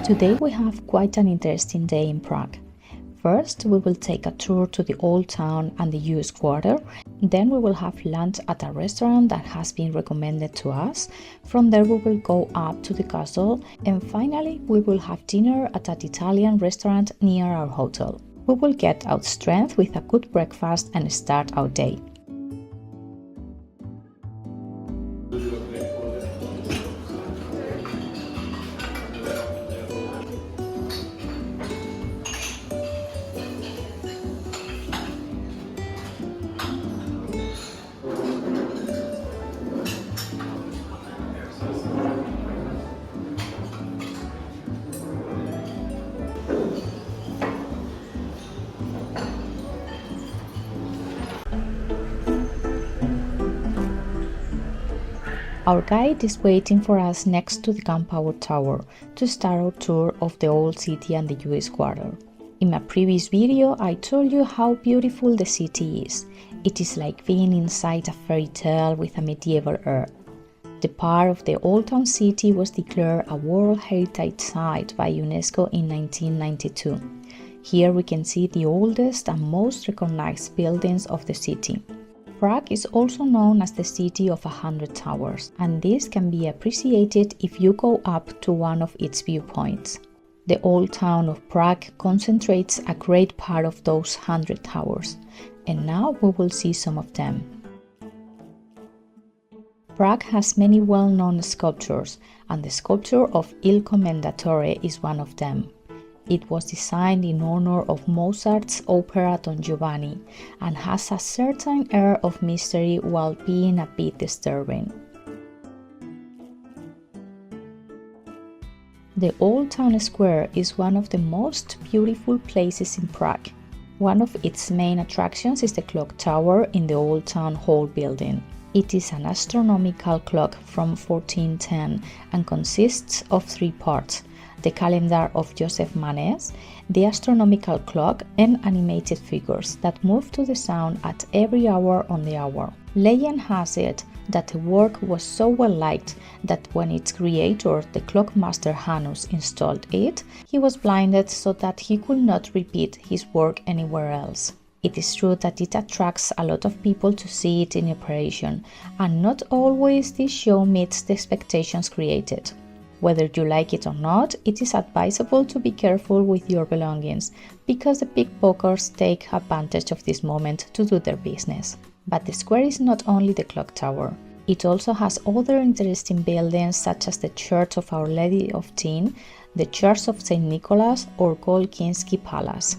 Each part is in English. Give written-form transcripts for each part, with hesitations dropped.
Today we have quite an interesting day in Prague. First, we will take a tour to the Old Town and the US Quarter. Then we will have lunch at a restaurant that has been recommended to us. From there we will go up to the castle. And finally, we will have dinner at an Italian restaurant near our hotel. We will get our strength with a good breakfast and start our day. Our guide is waiting for us next to the Gunpowder Tower to start our tour of the old city and the US Quarter. In my previous video, I told you how beautiful the city is. It is like being inside a fairy tale with a medieval air. The part of the Old Town City was declared a World Heritage Site by UNESCO in 1992. Here we can see the oldest and most recognized buildings of the city. Prague is also known as the City of 100 Towers, and this can be appreciated if you go up to one of its viewpoints. The Old Town of Prague concentrates a great part of those 100 towers, and now we will see some of them. Prague has many well-known sculptures, and the sculpture of Il Commendatore is one of them. It was designed in honor of Mozart's opera Don Giovanni and has a certain air of mystery while being a bit disturbing. The Old Town Square is one of the most beautiful places in Prague. One of its main attractions is the clock tower in the Old Town Hall building. It is an astronomical clock from 1410 and consists of three parts: the calendar of Joseph Manes, the astronomical clock, and animated figures that move to the sound at every hour on the hour. Legend has it that the work was so well liked that when its creator, the clockmaster Janus, installed it, he was blinded so that he could not repeat his work anywhere else. It is true that it attracts a lot of people to see it in operation, and not always this show meets the expectations created. Whether you like it or not, it is advisable to be careful with your belongings, because the pickpockets take advantage of this moment to do their business. But the square is not only the clock tower. It also has other interesting buildings such as the Church of Our Lady of Tin, the Church of St. Nicholas, or Golkinski Palace.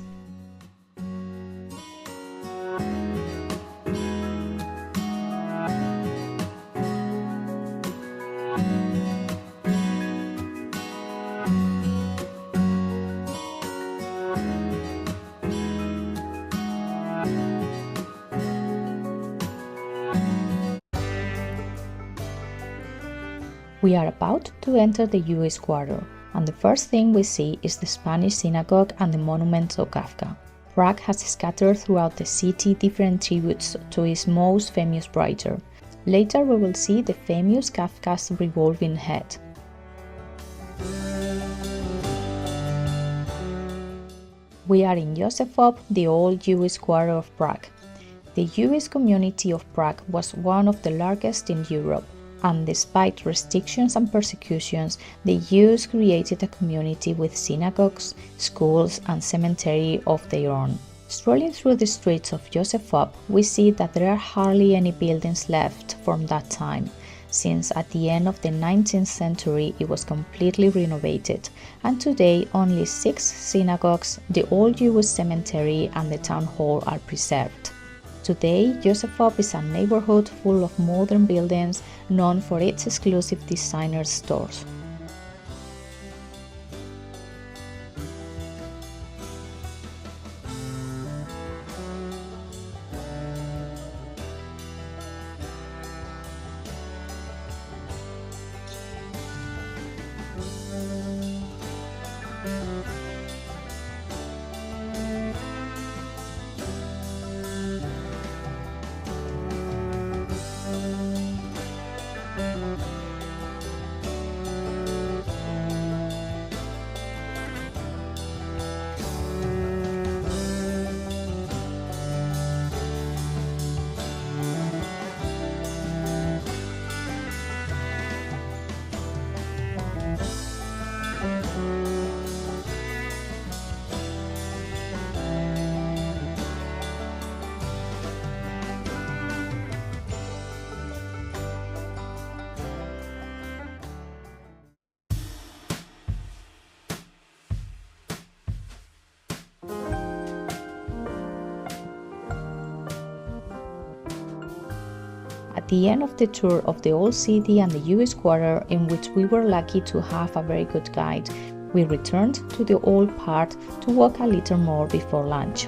We are about to enter the US Quarter, and the first thing we see is the Spanish synagogue and the monument to Kafka. Prague has scattered throughout the city different tributes to his most famous writer. Later we will see the famous Kafka's revolving head. We are in Józefov, the old Jewish quarter of Prague. The Jewish community of Prague was one of the largest in Europe, and despite restrictions and persecutions, the Jews created a community with synagogues, schools, and cemetery of their own. Strolling through the streets of Józefov, we see that there are hardly any buildings left from that time, since at the end of the 19th century it was completely renovated, and today only 6 synagogues, the old Jewish cemetery, and the town hall are preserved. Today, Józefov is a neighborhood full of modern buildings known for its exclusive designer stores. At the end of the tour of the old city and the Jewish quarter, in which we were lucky to have a very good guide, we returned to the old part to walk a little more before lunch.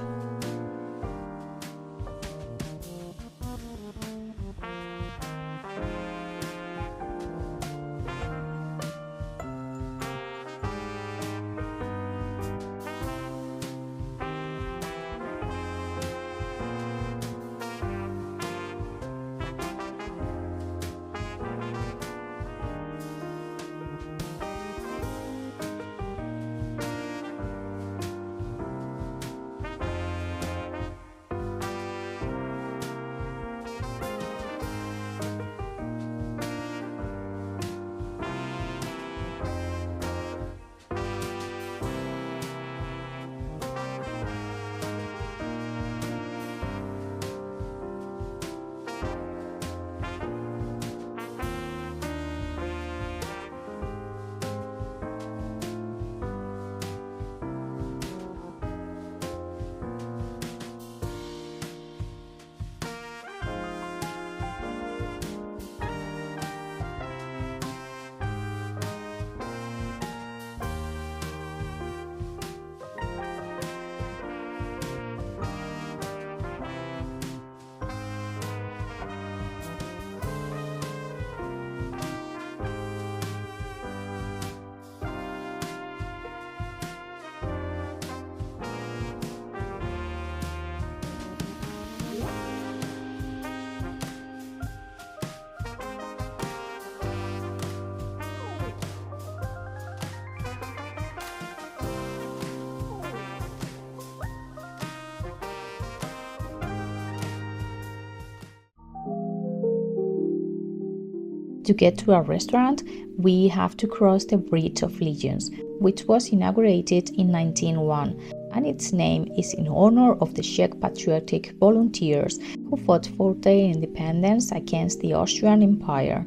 To get to our restaurant, we have to cross the Bridge of Legions, which was inaugurated in 1901, and its name is in honor of the Czech patriotic volunteers who fought for their independence against the Austrian Empire.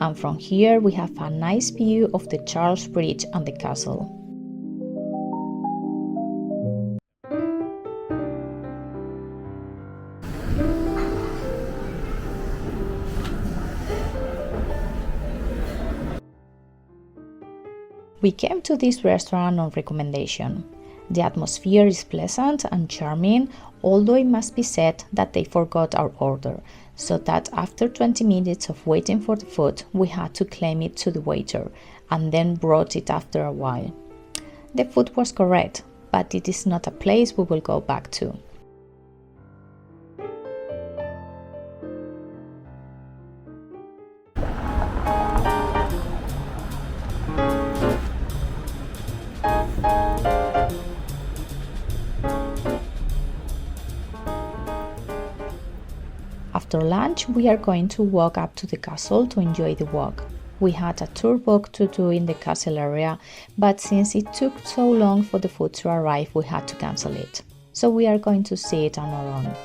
And from here we have a nice view of the Charles Bridge and the castle. We came to this restaurant on recommendation. The atmosphere is pleasant and charming, although it must be said that they forgot our order, so that after 20 minutes of waiting for the food, we had to claim it to the waiter, and then brought it after a while. The food was correct, but it is not a place we will go back to. After lunch, we are going to walk up to the castle to enjoy the walk. We had a tour book to do in the castle area, but since it took so long for the food to arrive, we had to cancel it. So we are going to see it on our own.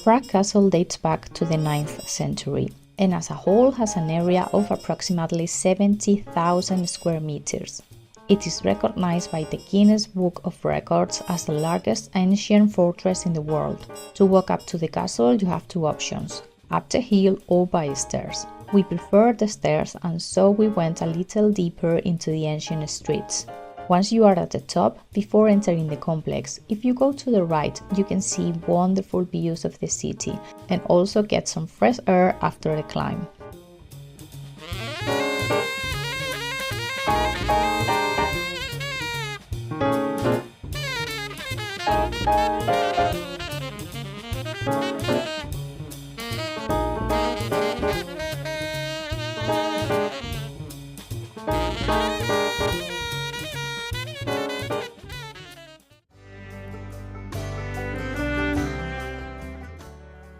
Prague Castle dates back to the 9th century and as a whole has an area of approximately 70,000 square meters. It is recognized by the Guinness Book of Records as the largest ancient fortress in the world. To walk up to the castle, you have two options, up the hill or by stairs. We preferred the stairs, and so we went a little deeper into the ancient streets. Once you are at the top, before entering the complex, if you go to the right, you can see wonderful views of the city and also get some fresh air after the climb.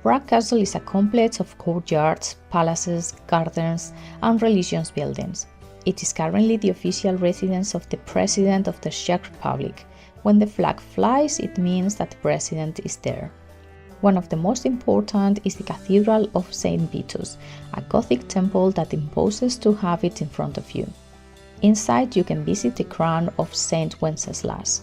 Prague Castle is a complex of courtyards, palaces, gardens, and religious buildings. It is currently the official residence of the President of the Czech Republic. When the flag flies, it means that the President is there. One of the most important is the Cathedral of St. Vitus, a Gothic temple that imposes to have it in front of you. Inside you can visit the crown of St. Wenceslas.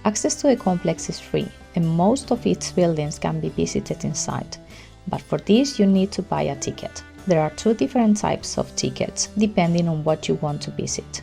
Access to the complex is free, and most of its buildings can be visited inside. But for this you need to buy a ticket. There are two different types of tickets, depending on what you want to visit.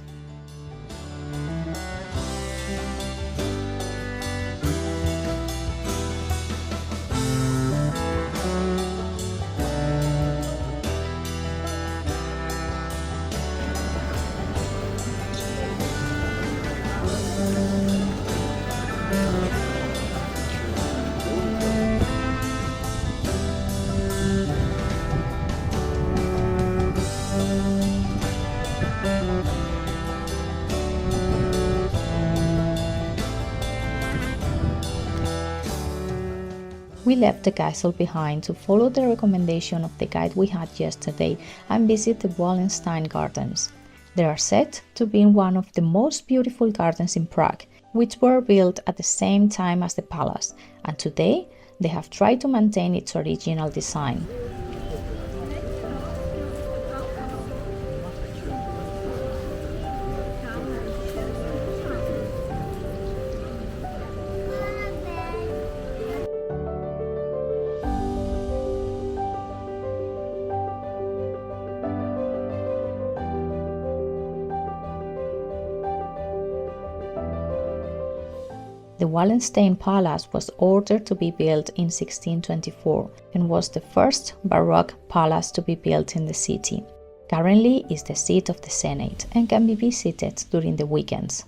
We left the castle behind to follow the recommendation of the guide we had yesterday and visit the Wallenstein Gardens. They are said to be one of the most beautiful gardens in Prague, which were built at the same time as the palace, and today they have tried to maintain its original design. The Wallenstein Palace was ordered to be built in 1624 and was the first Baroque palace to be built in the city. Currently is the seat of the Senate and can be visited during the weekends.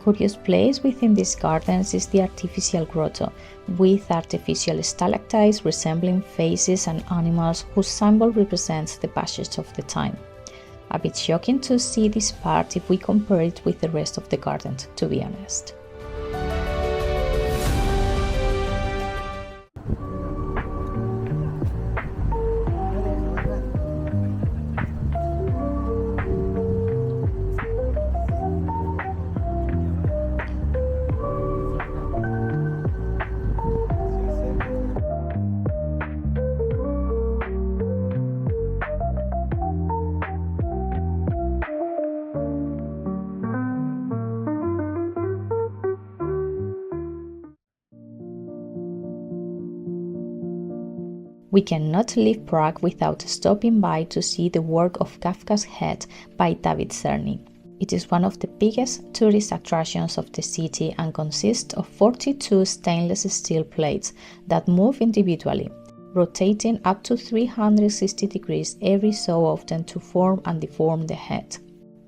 A curious place within these gardens is the artificial grotto, with artificial stalactites resembling faces and animals whose symbol represents the passage of the time. A bit shocking to see this part if we compare it with the rest of the garden, to be honest. We cannot leave Prague without stopping by to see the work of Kafka's Head by David Czerny. It is one of the biggest tourist attractions of the city and consists of 42 stainless steel plates that move individually, rotating up to 360 degrees every so often to form and deform the head.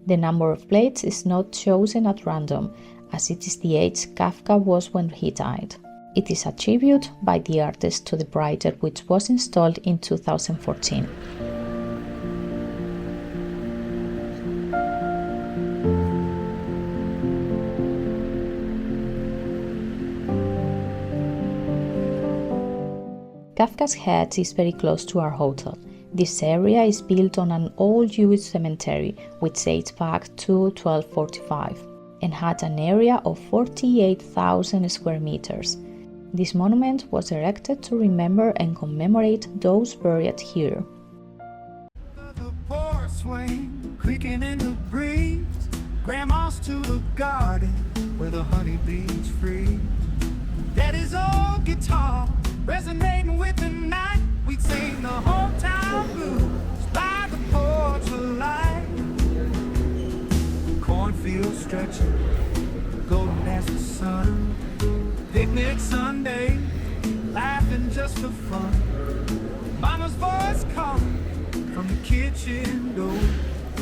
The number of plates is not chosen at random, as it is the age Kafka was when he died. It is a tribute by the artist to the writer, which was installed in 2014. Kafka's Head is very close to our hotel. This area is built on an old Jewish cemetery which dates back to 1245 and had an area of 48,000 square meters. This monument was erected to remember and commemorate those buried here. The porch swing, creaking in the breeze. Grandma's to the garden where the honeybees free. Daddy's old guitar resonating with the night. We'd sing the hometown blues by the porch of light. Cornfields stretching, golden as the sun. Picnic Sunday, just for fun. Mama's voice calling from the kitchen door.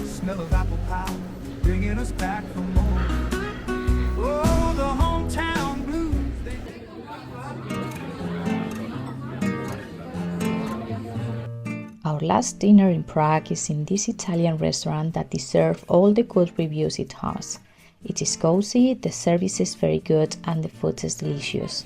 Smell of apple pie bringing us back for more. Oh, the hometown blues. Our last dinner in Prague is in this Italian restaurant that deserves all the good reviews it has. It is cozy, the service is very good, and the food is delicious.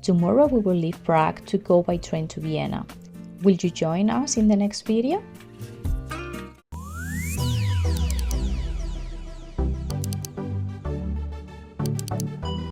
Tomorrow we will leave Prague to go by train to Vienna. Will you join us in the next video?